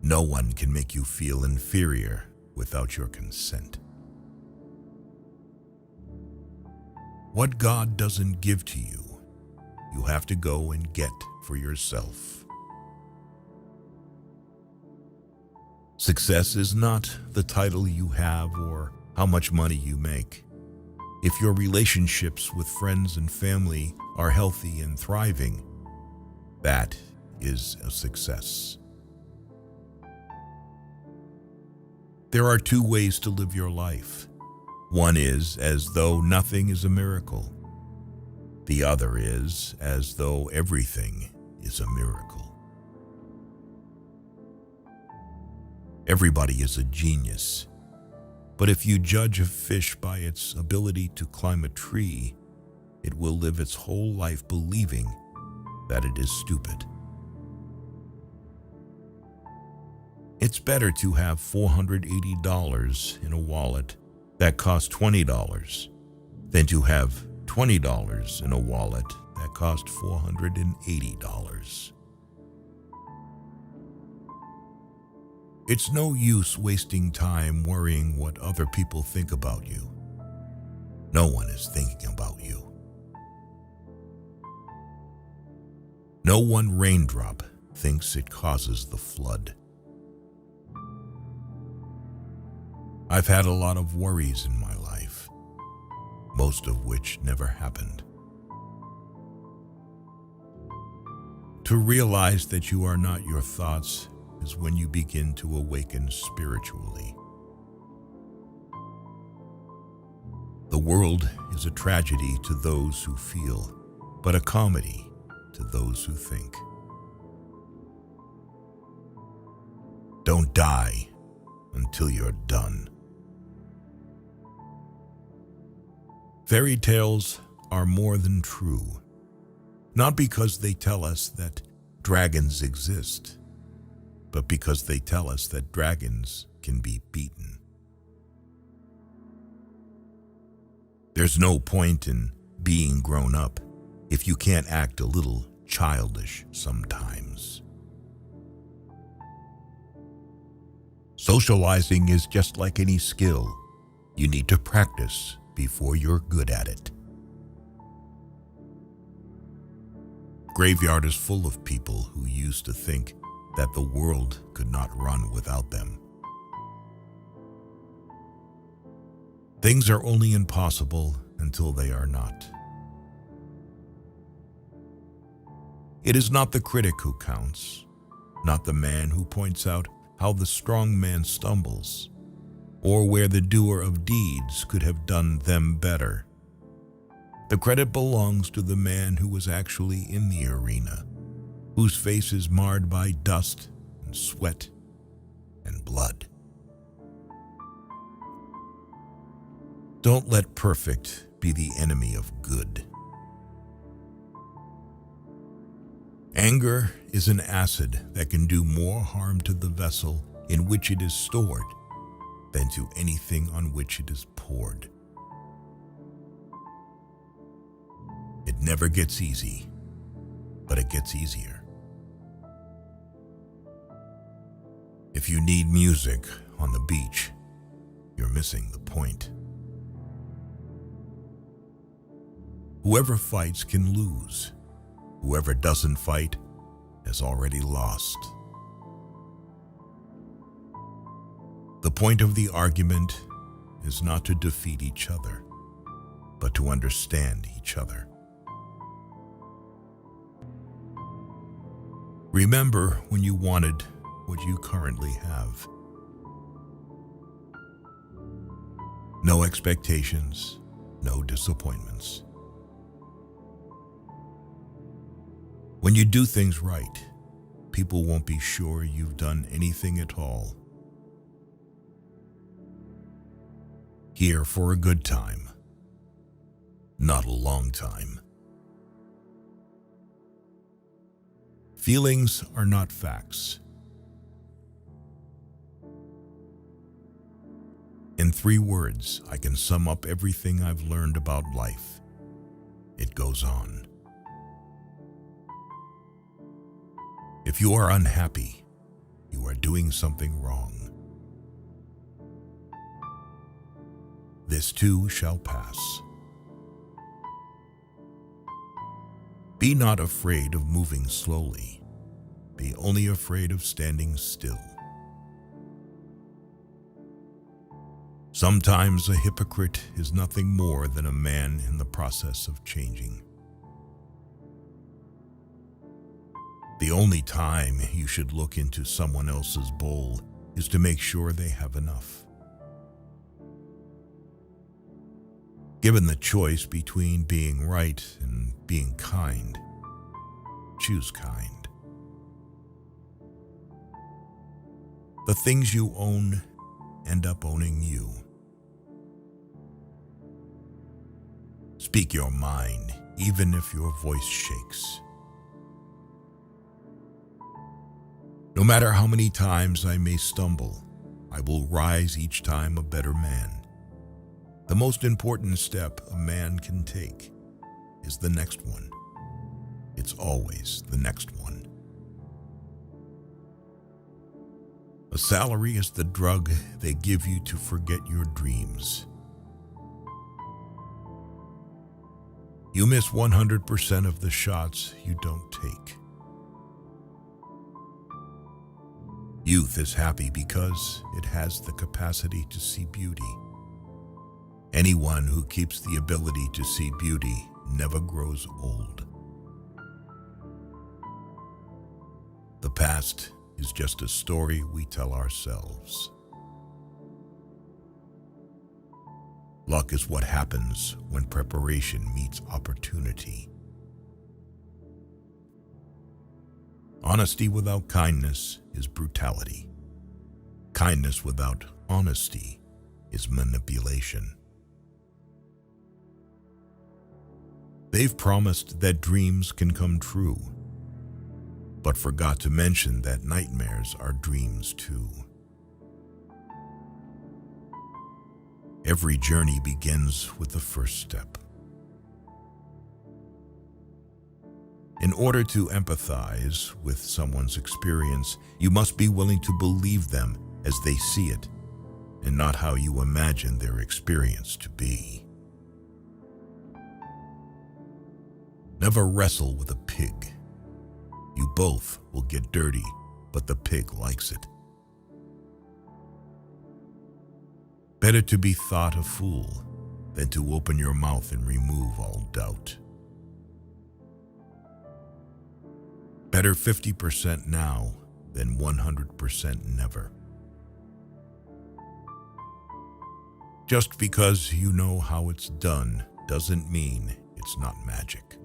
No one can make you feel inferior without your consent. What God doesn't give to you, you have to go and get for yourself. Success is not the title you have or how much money you make. If your relationships with friends and family are healthy and thriving, that is a success. There are two ways to live your life. One is as though nothing is a miracle. The other is as though everything is a miracle. Everybody is a genius, but if you judge a fish by its ability to climb a tree, it will live its whole life believing that it is stupid. It's better to have $480 in a wallet that costs $20 than to have $20 in a wallet that costs $480. It's no use wasting time worrying what other people think about you. No one is thinking about you. No one raindrop thinks it causes the flood. I've had a lot of worries in my life, most of which never happened. To realize that you are not your thoughts is when you begin to awaken spiritually. The world is a tragedy to those who feel, but a comedy to those who think. Don't die until you're done. Fairy tales are more than true, not because they tell us that dragons exist, but because they tell us that dragons can be beaten. There's no point in being grown up if you can't act a little childish sometimes. Socializing is just like any skill. You need to practice before you're good at it. Graveyard is full of people who used to think that the world could not run without them. Things are only impossible until they are not. It is not the critic who counts, not the man who points out how the strong man stumbles, or where the doer of deeds could have done them better. The credit belongs to the man who was actually in the arena, whose face is marred by dust and sweat and blood. Don't let perfect be the enemy of good. Anger is an acid that can do more harm to the vessel in which it is stored than to anything on which it is poured. It never gets easy, but it gets easier. If you need music on the beach, you're missing the point. Whoever fights can lose. Whoever doesn't fight has already lost. The point of the argument is not to defeat each other, but to understand each other. Remember when you wanted what you currently have. No expectations, no disappointments. When you do things right, people won't be sure you've done anything at all. Here for a good time, not a long time. Feelings are not facts. In 3 words, I can sum up everything I've learned about life. It goes on. If you are unhappy, you are doing something wrong. This too shall pass. Be not afraid of moving slowly. Be only afraid of standing still. Sometimes a hypocrite is nothing more than a man in the process of changing. The only time you should look into someone else's bowl is to make sure they have enough. Given the choice between being right and being kind, choose kind. The things you own end up owning you. Speak your mind, even if your voice shakes. No matter how many times I may stumble, I will rise each time a better man. The most important step a man can take is the next one. It's always the next one. A salary is the drug they give you to forget your dreams. You miss 100% of the shots you don't take. Youth is happy because it has the capacity to see beauty. Anyone who keeps the ability to see beauty never grows old. The past is just a story we tell ourselves. Luck is what happens when preparation meets opportunity. Honesty without kindness is brutality. Kindness without honesty is manipulation. They've promised that dreams can come true, but forgot to mention that nightmares are dreams too. Every journey begins with the first step. In order to empathize with someone's experience, you must be willing to believe them as they see it, and not how you imagine their experience to be. Never wrestle with a pig. You both will get dirty, but the pig likes it. Better to be thought a fool than to open your mouth and remove all doubt. Better 50% now than 100% never. Just because you know how it's done doesn't mean it's not magic.